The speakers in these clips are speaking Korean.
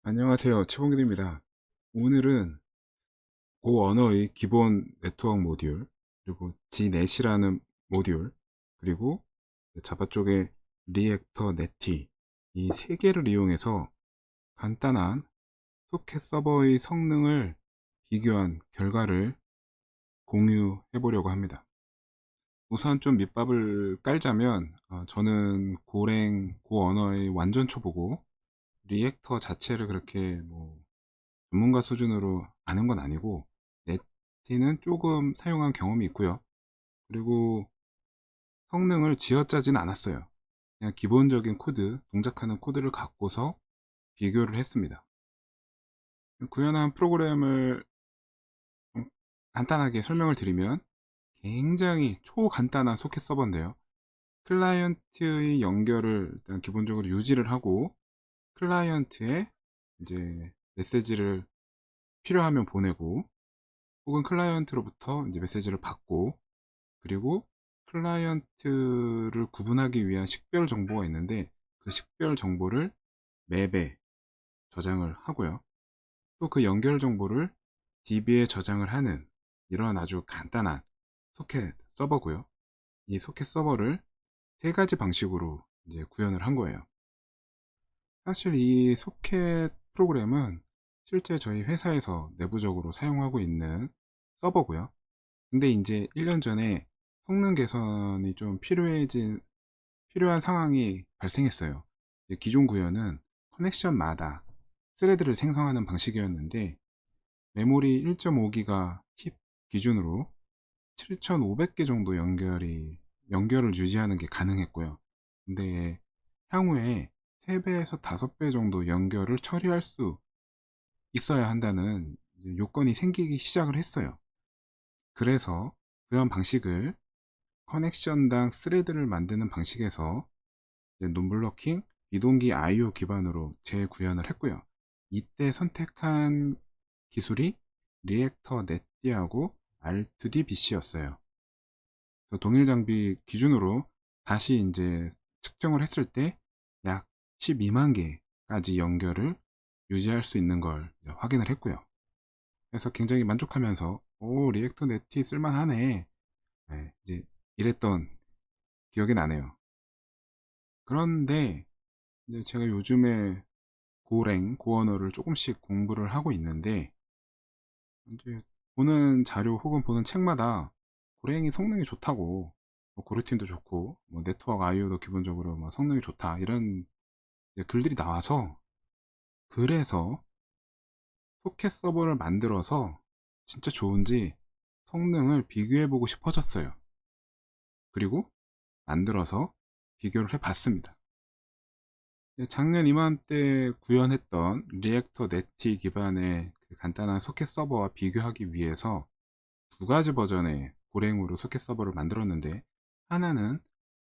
안녕하세요. 최봉길입니다. 오늘은 고 언어의 기본 네트워크 모듈, 그리고 G넷이라는 모듈, 그리고 자바 쪽에 리액터 네티, 이 세 개를 이용해서 간단한 소켓 서버의 성능을 비교한 결과를 공유해 보려고 합니다. 우선 좀 밑밥을 깔자면, 저는 고 언어의 완전 초보고 리액터 자체를 그렇게 전문가 수준으로 아는 건 아니고, 네티는 조금 사용한 경험이 있고요. 그리고 성능을 쥐어짜진 않았어요. 그냥 기본적인 코드, 동작하는 코드를 갖고서 비교를 했습니다. 구현한 프로그램을 좀 간단하게 설명을 드리면, 굉장히 초간단한 소켓 서버인데요. 클라이언트의 연결을 일단 기본적으로 유지를 하고, 클라이언트에 이제 메시지를 필요하면 보내고, 혹은 클라이언트로부터 이제 메시지를 받고, 그리고 클라이언트를 구분하기 위한 식별 정보가 있는데, 그 식별 정보를 맵에 저장을 하고요. 또 그 연결 정보를 DB에 저장을 하는 이런 아주 간단한 소켓 서버고요. 이 소켓 서버를 세 가지 방식으로 이제 구현을 한 거예요. 사실 이 소켓 프로그램은 실제 저희 회사에서 내부적으로 사용하고 있는 서버고요. 근데 이제 1년 전에 성능 개선이 좀 필요한 상황이 발생했어요. 이제 기존 구현은 커넥션마다 스레드를 생성하는 방식이었는데, 메모리 1.5기가 힙 기준으로 7,500개 정도 연결을 유지하는 게 가능했고요. 근데 향후에 3배에서 5배 정도 연결을 처리할 수 있어야 한다는 요건이 생기기 시작을 했어요. 그래서 그런 방식을 커넥션당 스레드를 만드는 방식에서 논블러킹, 이동기 IO 기반으로 재구현을 했고요. 이때 선택한 기술이 리액터 넷디하고 R2D BC였어요. 그래서 동일 장비 기준으로 다시 이제 측정을 했을 때 약 12만 개까지 연결을 유지할 수 있는 걸 확인을 했고요. 그래서 굉장히 만족하면서 오, 리액터 넷이 쓸만하네. 네, 이제 이랬던 기억이 나네요. 그런데 이제 제가 요즘에 고언어를 조금씩 공부를 하고 있는데, 이제 보는 자료 혹은 보는 책마다 고랭이 성능이 좋다고, 고르틴도 좋고, 네트워크 IO도 기본적으로 성능이 좋다, 이런 이제 글들이 나와서, 그래서 소켓 서버를 만들어서 진짜 좋은지 성능을 비교해 보고 싶어졌어요. 그리고 만들어서 비교를 해 봤습니다. 작년 이맘때 구현했던 리액터 네티 기반의 그 간단한 소켓 서버와 비교하기 위해서 두 가지 버전의 고랭으로 소켓 서버를 만들었는데, 하나는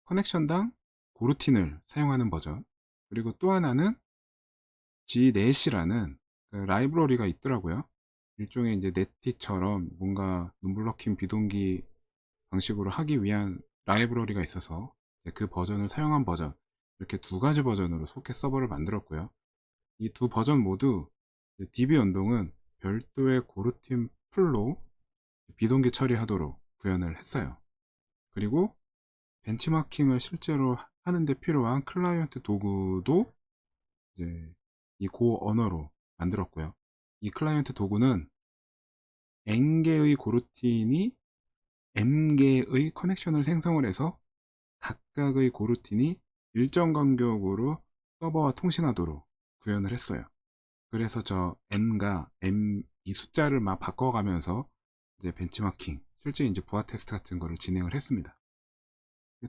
커넥션당 고루틴을 사용하는 버전, 그리고 또 하나는 G넷이라는 그 라이브러리가 있더라고요. 일종의 이제 네티처럼 뭔가 눈블러킹 비동기 방식으로 하기 위한 라이브러리가 있어서 그 버전을 사용한 버전, 이렇게 두 가지 버전으로 소켓 서버를 만들었고요. 이 두 버전 모두 DB 연동은 별도의 고루틴 풀로 비동기 처리하도록 구현을 했어요. 그리고 벤치마킹을 실제로 하는데 필요한 클라이언트 도구도 이제 이 고 언어로 만들었고요. 이 클라이언트 도구는 N개의 고루틴이 M개의 커넥션을 생성을 해서 각각의 고루틴이 일정 간격으로 서버와 통신하도록 구현을 했어요. 그래서 저 N과 M 이 숫자를 막 바꿔가면서 이제 벤치마킹, 실제 이제 부하 테스트 같은 거를 진행을 했습니다.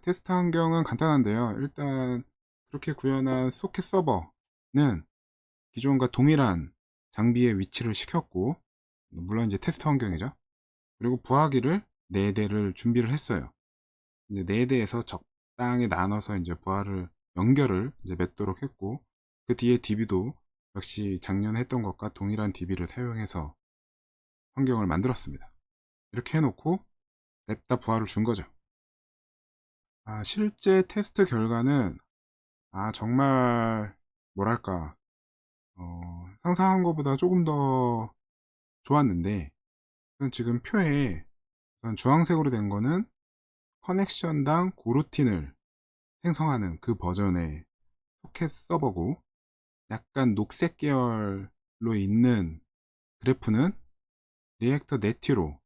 테스트 환경은 간단한데요. 일단 그렇게 구현한 소켓 서버는 기존과 동일한 장비에 위치를 시켰고, 물론 이제 테스트 환경이죠. 그리고 부하기를 4대를 준비를 했어요. 이제 4대에서 적당히 나눠서 이제 연결을 이제 맺도록 했고, 그 뒤에 DB도 역시 작년에 했던 것과 동일한 DB를 사용해서 환경을 만들었습니다. 이렇게 해놓고 냅다 부하를 준 거죠. 실제 테스트 결과는 정말 뭐랄까 상상한 것보다 조금 더 좋았는데, 지금 표에 주황색으로 된 거는 커넥션당 고루틴을 생성하는 그 버전의 소켓 서버고, 약간 녹색 계열로 있는 그래프는 리액터 네티로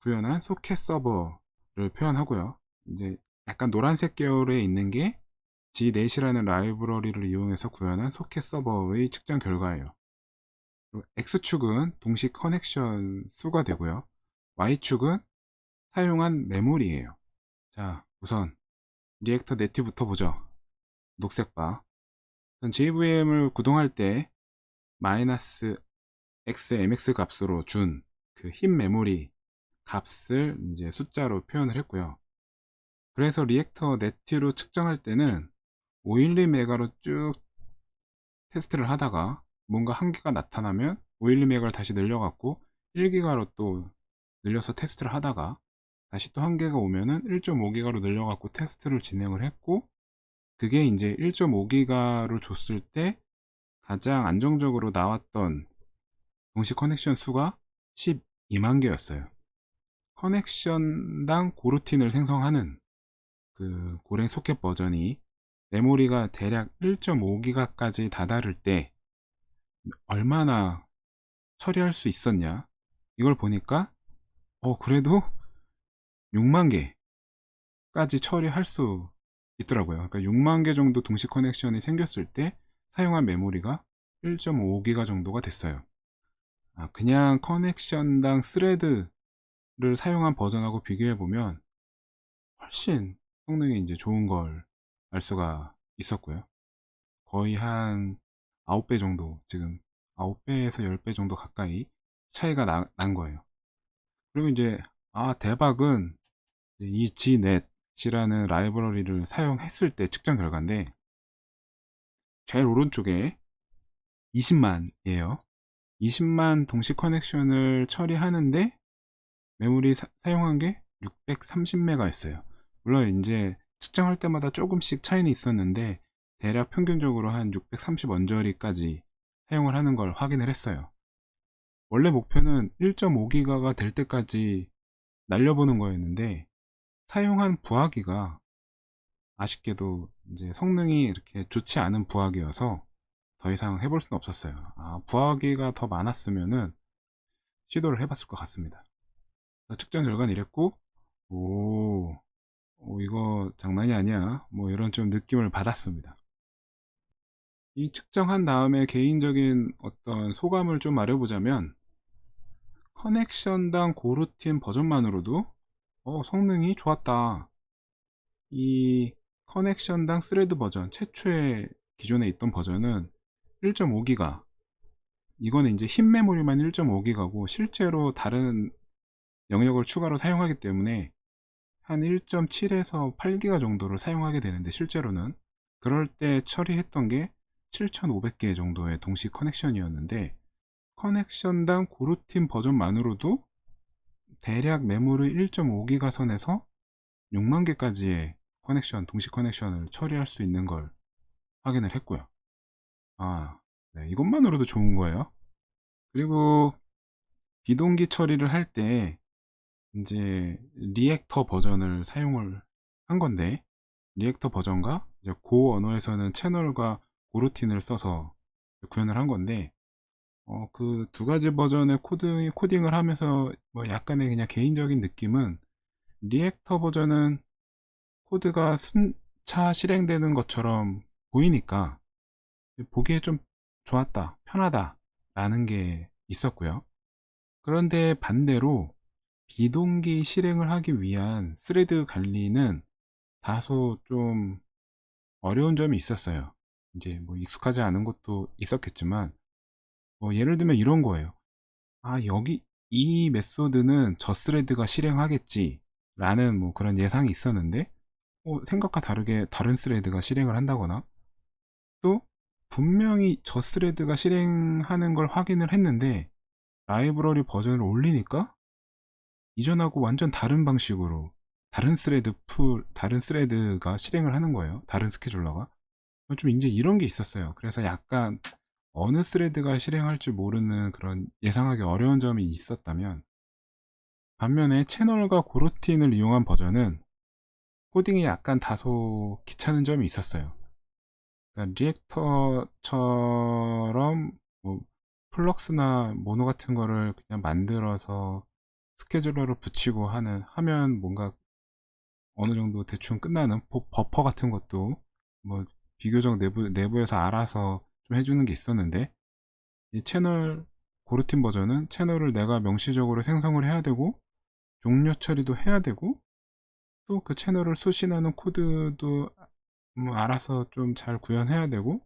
구현한 소켓 서버를 표현하고요. 이제 약간 노란색 계열에 있는 게 G넷이라는 라이브러리를 이용해서 구현한 소켓 서버의 측정 결과예요. X축은 동시 커넥션 수가 되고요. Y축은 사용한 메모리예요. 자, 우선 리액터 네티부터 보죠. 녹색 바. JVM을 구동할 때 마이너스 XMX 값으로 준 그 흰 메모리 값을 이제 숫자로 표현을 했고요. 그래서 리액터 네티로 측정할 때는 512메가로 쭉 테스트를 하다가 뭔가 한계가 나타나면 512메가를 다시 늘려갖고 1기가로 또 늘려서 테스트를 하다가 다시 또 한계가 오면은 1.5기가로 늘려갖고 테스트를 진행을 했고, 그게 이제 1.5기가로 줬을 때 가장 안정적으로 나왔던 동시 커넥션 수가 12만 개였어요. 커넥션당 고루틴을 생성하는 그 고랭 소켓 버전이 메모리가 대략 1.5기가까지 다다를 때 얼마나 처리할 수 있었냐, 이걸 보니까 그래도 6만 개까지 처리할 수 있더라고요. 그러니까 6만 개 정도 동시 커넥션이 생겼을 때 사용한 메모리가 1.5기가 정도가 됐어요. 그냥 커넥션당 스레드를 사용한 버전하고 비교해 보면 훨씬 성능이 이제 좋은 걸 알 수가 있었고요. 거의 한 9배 정도, 지금 9배에서 10배 정도 가까이 차이가 난 거예요. 그리고 이제 대박은 이 G넷이라는 라이브러리를 사용했을 때 측정 결과인데, 제일 오른쪽에 20만이에요. 20만 동시 커넥션을 처리하는데 메모리 사용한 게 630메가였어요. 물론 이제 측정할 때마다 조금씩 차이는 있었는데 대략 평균적으로 한 630 언저리까지 사용을 하는 걸 확인을 했어요. 원래 목표는 1.5기가가 될 때까지 날려보는 거였는데, 사용한 부하기가 아쉽게도 이제 성능이 이렇게 좋지 않은 부하기여서 더 이상 해볼 수는 없었어요. 부하기가 더 많았으면은 시도를 해봤을 것 같습니다. 측정 결과는 이랬고, 이거 장난이 아니야, 뭐 이런 좀 느낌을 받았습니다. 이 측정한 다음에 개인적인 어떤 소감을 좀 말해보자면, 커넥션당 고루틴 버전만으로도 성능이 좋았다. 이 커넥션당 스레드 버전, 최초의 기존에 있던 버전은 1.5기가, 이거는 이제 흰 메모리만 1.5기가고 실제로 다른 영역을 추가로 사용하기 때문에 한 1.7에서 8기가 정도를 사용하게 되는데, 실제로는 그럴 때 처리했던 게 7500개 정도의 동시 커넥션이었는데, 커넥션당 고루틴 버전만으로도 대략 메모리 1.5기가 선에서 6만 개까지의 커넥션, 동시 커넥션을 처리할 수 있는 걸 확인을 했고요. 네, 이것만으로도 좋은 거예요. 그리고 비동기 처리를 할 때 이제 리액터 버전을 사용을 한 건데, 리액터 버전과 이제 고 언어에서는 채널과 고루틴을 써서 구현을 한 건데, 그 두 가지 버전의 코딩을 하면서 뭐 약간의 그냥 개인적인 느낌은, 리액터 버전은 코드가 순차 실행되는 것처럼 보이니까 보기에 좀 좋았다, 편하다 라는 게 있었고요. 그런데 반대로 비동기 실행을 하기 위한 스레드 관리는 다소 좀 어려운 점이 있었어요. 이제 뭐 익숙하지 않은 것도 있었겠지만, 예를 들면 이런 거예요. 여기 이 메소드는 저 스레드가 실행하겠지 라는 뭐 그런 예상이 있었는데, 생각과 다르게 다른 스레드가 실행을 한다거나, 또 분명히 저 스레드가 실행하는 걸 확인을 했는데 라이브러리 버전을 올리니까 이전하고 완전 다른 방식으로 다른 스레드가 실행을 하는 거예요. 다른 스케줄러가. 좀 이제 이런 게 있었어요. 그래서 약간 어느 스레드가 실행할지 모르는 그런 예상하기 어려운 점이 있었다면, 반면에 채널과 고루틴을 이용한 버전은 코딩이 약간 다소 귀찮은 점이 있었어요. 그러니까 리액터처럼 뭐 플럭스나 모노 같은 거를 그냥 만들어서 스케줄러를 붙이고 하면 뭔가 어느 정도 대충 끝나는 버퍼 같은 것도 뭐 비교적 내부에서 알아서 좀 해주는 게 있었는데, 이 채널 고루틴 버전은 채널을 내가 명시적으로 생성을 해야 되고 종료 처리도 해야 되고 또 그 채널을 수신하는 코드도 뭐 알아서 좀 잘 구현해야 되고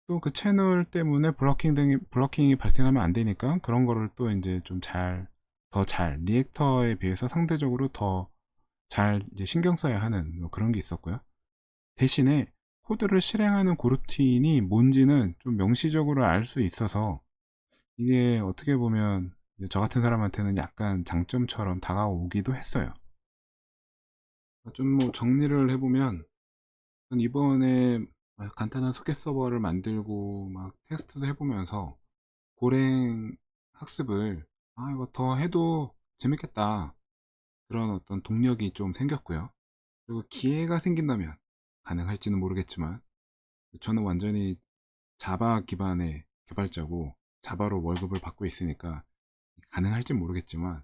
또 그 채널 때문에 블러킹이 발생하면 안 되니까 그런 거를 또 이제 좀 더 잘 리액터에 비해서 상대적으로 더 잘 이제 신경 써야 하는 뭐 그런 게 있었고요. 대신에 코드를 실행하는 고루틴이 뭔지는 좀 명시적으로 알 수 있어서 이게 어떻게 보면 저 같은 사람한테는 약간 장점처럼 다가오기도 했어요. 좀 뭐 정리를 해보면 이번에 간단한 소켓 서버를 만들고 막 테스트도 해보면서 고랭 학습을 이거 더 해도 재밌겠다 그런 어떤 동력이 좀 생겼고요. 그리고 기회가 생긴다면 가능할지는 모르겠지만 저는 완전히 자바 기반의 개발자고 자바로 월급을 받고 있으니까 가능할지 모르겠지만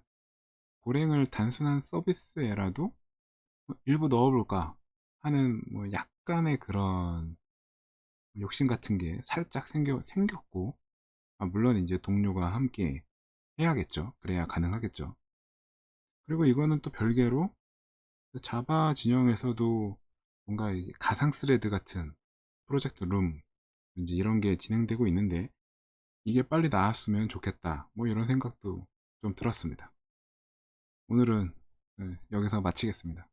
고랭을 단순한 서비스에라도 일부 넣어볼까 하는 뭐 약간의 그런 욕심 같은 게 살짝 생겼고, 물론 이제 동료가 함께 해야겠죠. 그래야 가능하겠죠. 그리고 이거는 또 별개로 자바 진영에서도 뭔가 가상 스레드 같은 프로젝트 룸 이제 이런 게 진행되고 있는데 이게 빨리 나왔으면 좋겠다. 뭐 이런 생각도 좀 들었습니다. 오늘은 여기서 마치겠습니다.